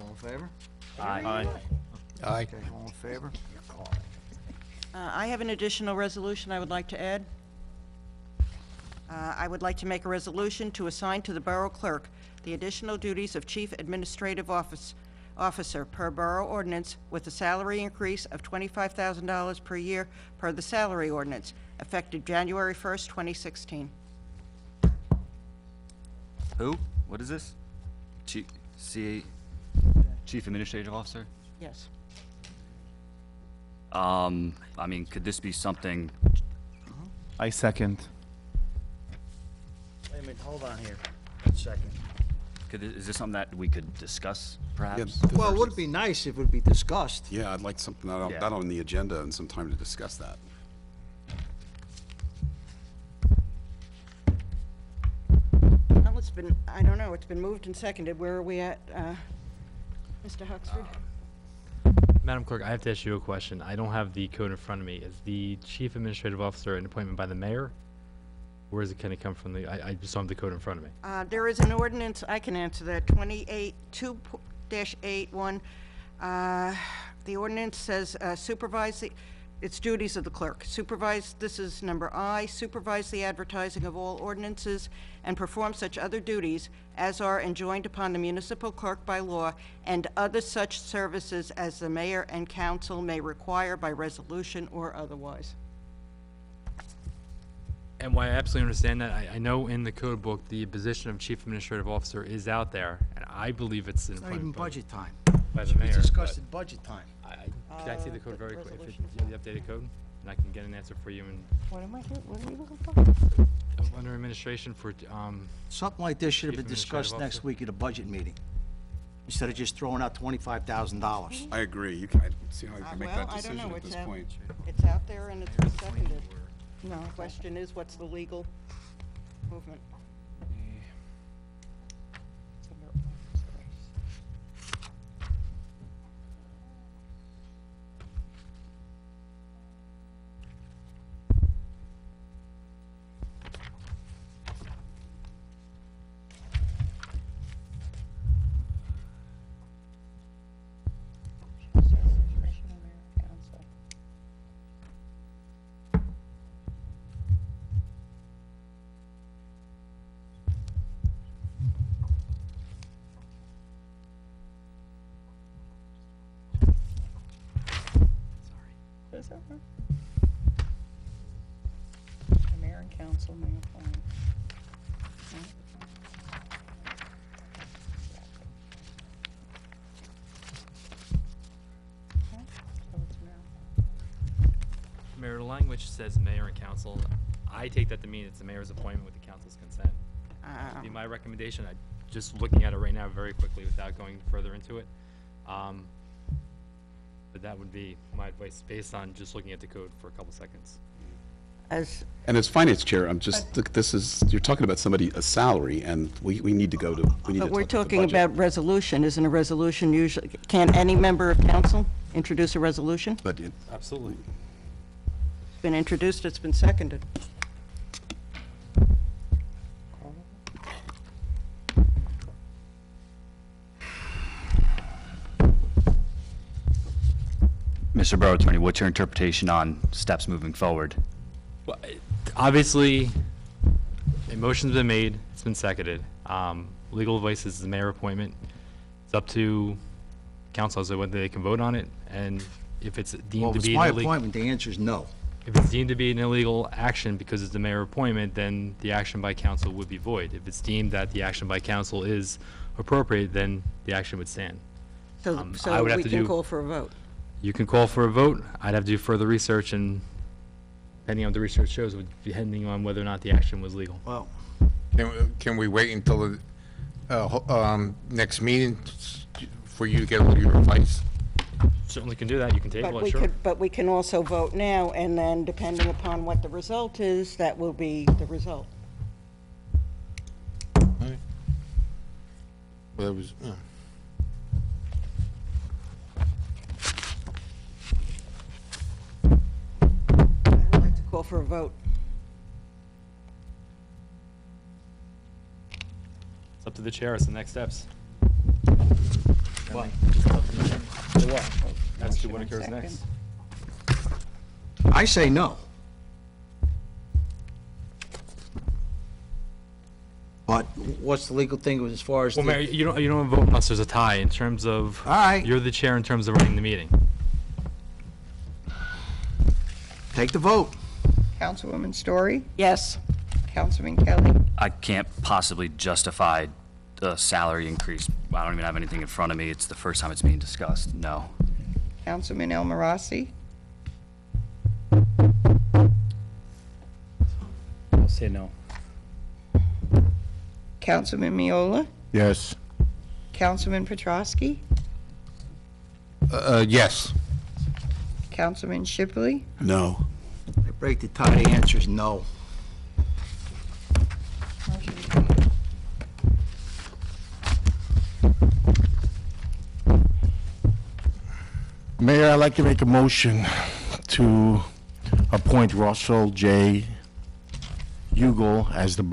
All in favor? Aye. Aye. Okay, all in favor? I have an additional resolution I would like to add. I would like to make a resolution to assign to the Borough Clerk the additional duties of Chief Administrative Officer per Borough Ordinance with a salary increase of $25,000 per year per the salary ordinance, effective January 1st, 2016. Who? What is this? Chief Administrative Officer? Yes. I mean, could this be something? I second. Wait a minute, hold on here. 1 second. Is this something that we could discuss, perhaps? Well, it would be nice if it would be discussed. Yeah, I'd like something Yeah. that on the agenda and some time to discuss that. Well, it's been, I don't know, it's been moved and seconded. Where are we at, Mr. Huxford? Madam Clerk, I have to ask you a question. I don't have the code in front of me. Is the Chief Administrative Officer an appointment by the mayor? Where is it, can it come from? I just don't have the code in front of me. There is an ordinance, I can answer that, 2-8-1. The ordinance says supervise its duties of the clerk. Supervise, this is number I, supervise the advertising of all ordinances and perform such other duties as are enjoined upon the municipal clerk by law and other such services as the mayor and council may require by resolution or otherwise. And why I absolutely understand that, I know in the code book, the position of Chief Administrative Officer is out there, and I believe it's an It's not even appointment budget time. by the Should be mayor. discussed but at budget time. Can I see the code The very quick? If resolution you have the updated code, and I can get an answer for you and What am I here, what are we looking for? under administration for, Something like this should have Chief been discussed Administrative next Officer. week at a budget meeting, instead of just throwing out $25,000. I agree. You can, I see how you can make Well, that I don't decision know. at It's this out. point. It's out there and it's been seconded. No, question is, what's the legal movement? Is that right? The mayor and council may appoint. mayor, the language says mayor and council. I take that to mean it's the mayor's appointment with the council's consent. That'd be my recommendation. Just looking at it right now very quickly without going further into it. But that would be my advice based on just looking at the code for a couple seconds. And as finance chair, I'm just, look, this is, you're talking about somebody, a salary, and we need to go to, we need to But we're talk talking the budget. about resolution. Isn't a resolution usually, can any member of council introduce a resolution? But it- Absolutely. It's been introduced, it's been seconded. Mr. Borough Attorney, what's your interpretation on steps moving forward? Well, obviously, a motion's been made, it's been seconded. Legal advice is the mayor appointment. It's up to council as to whether they can vote on it, and if it's Well, deemed if to it's be my an illegal, appointment, the answer is no. if it's deemed to be an illegal action because it's the mayor appointment, then the action by council would be void. If it's deemed that the action by council is appropriate, then the action would stand. So, I so would have we to can do- call for a vote. You can call for a vote. I'd have to do further research, and depending on what the research shows, would be depending on whether or not the action was legal. Well, Can we wait until the next meeting for you to get all your advice? Certainly can do that. You can table But it, we sure. could, but we can also vote now, and then depending upon what the result is, that will be the result. Well, that was, I would like to call for a vote. It's up to the chair. It's the next steps. As to what occurs Second. next. I say no. But what's the legal thing as far as Well, the... Mayor, you don't vote unless there's a tie in terms of. All right. You're the chair in terms of running the meeting. Take the vote. Councilwoman Story, Yes. Councilman Kelly, I can't possibly justify the salary increase. I don't even have anything in front of me. It's the first time it's being discussed. No. Councilman El Marassi, I'll say no. Councilman Miola, Yes. Councilman Petrosky, Yes. Councilman Shipley, No. I break the tie, the answer is no. Mayor, I'd like to make a motion to appoint Roselle J. Hugel as the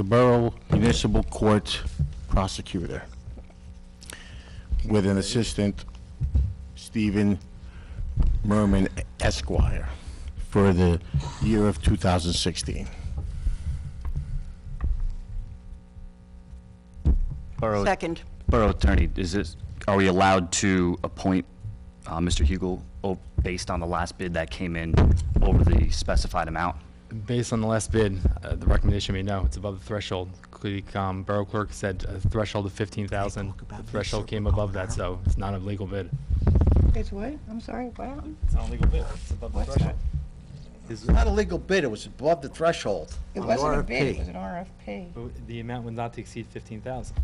Borough Municipal Court Prosecutor, with an assistant, Stephen Merman Esquire, for the year of 2016. Second. Borough Attorney, are we allowed to appoint Mr. Hugel based on the last bid that came in over the specified amount? Based on the last bid, the recommendation made no, it's above the threshold. Borough clerk said a threshold of 15,000. The threshold came above that, so it's not a legal bid. it's what? I'm sorry, what happened? It's not a legal bid, it's above the What's threshold. It's not a legal bid, it was above the threshold It on the wasn't a bid, it was RFP. an RFP. But the amount would not to exceed 15,000.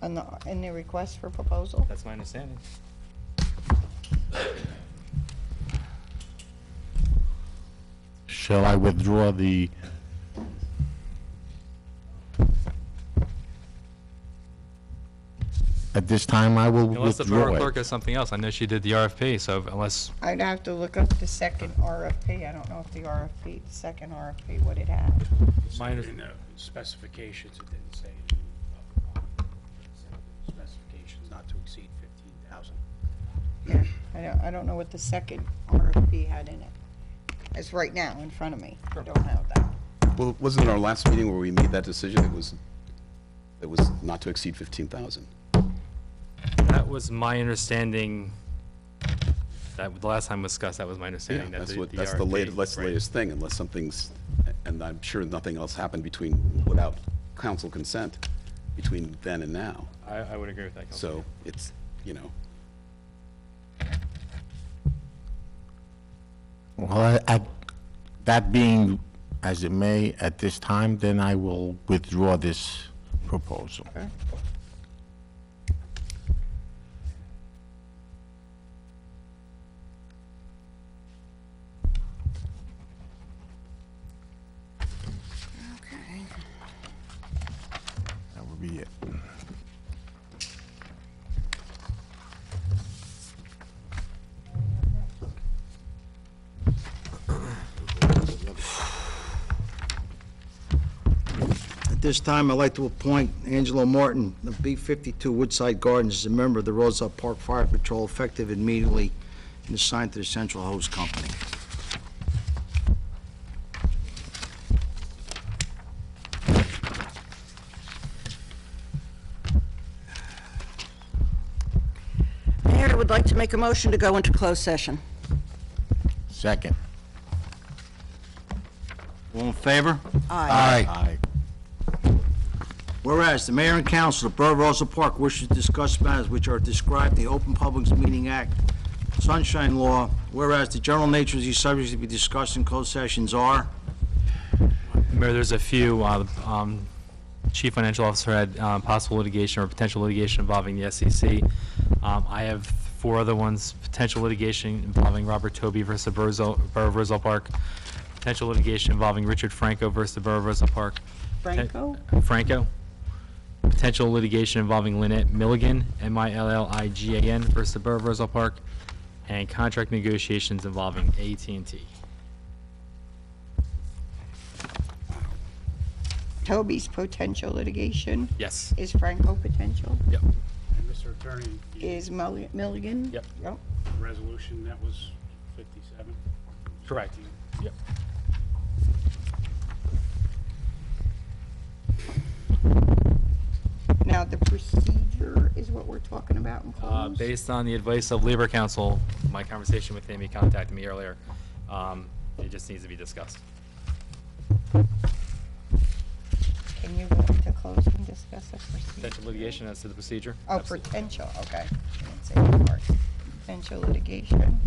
In the request for proposal? That's my understanding. Shall I withdraw the... At this time, I will Unless the withdraw borough it. clerk has something else. I know she did the RFP, so unless, I'd have to look up the second RFP. I don't know if the RFP, the second RFP, what it had. my, under- In the specifications, it didn't say, specifications not to exceed 15,000. Yeah, I don't know what the second RFP had in it. It's right now in front of me. I don't have that. Well, wasn't it our last meeting where we made that decision? It was not to exceed 15,000. that was my understanding, that the last time we discussed, that was my Yeah, understanding. that that's the what, that's the RFP, latest, right. latest thing, unless something's, and I'm sure nothing else happened without council consent between then and now. I would agree with that, Councilman. So it's, you know, Well, that being as it may at this time, then I will withdraw this proposal. That would be it. At this time, I'd like to appoint Angelo Martin of B52 Woodside Gardens as a member of the Roselle Park Fire Patrol, effective immediately, and assigned to the Central Hose Company. Mayor, I would like to make a motion to go into closed session. Second. All in favor? Aye. Whereas the mayor and council of the Borough of Roselle Park wishes to discuss matters which are described in the Open Public Meeting Act, Sunshine Law, whereas the general nature of these subjects to be discussed in closed sessions are, Mayor, there's a few, Chief Financial Officer had possible litigation or potential litigation involving the SEC. I have 4 other ones, potential litigation involving Robert Toby versus the Borough of Roselle Park, potential litigation involving Richard Franco versus the Borough of Roselle Park. Franco. Potential litigation involving Lynette Milligan, Milligan versus the Borough of Roselle Park, and contract negotiations involving AT&T. Toby's potential litigation Yes. is Franco potential. Yep. Mr. Attorney, is Milligan? Yep. Yep. the resolution, that was 57? Correct. Yep. Now, the procedure is what we're talking about in closed? Based on the advice of Labor Council, my conversation with him, he contacted me earlier. It just needs to be discussed. Can you go into closed and discuss the procedure? Potential litigation as to the procedure? Oh, Absolutely. potential, okay. I didn't say that part. Potential litigation.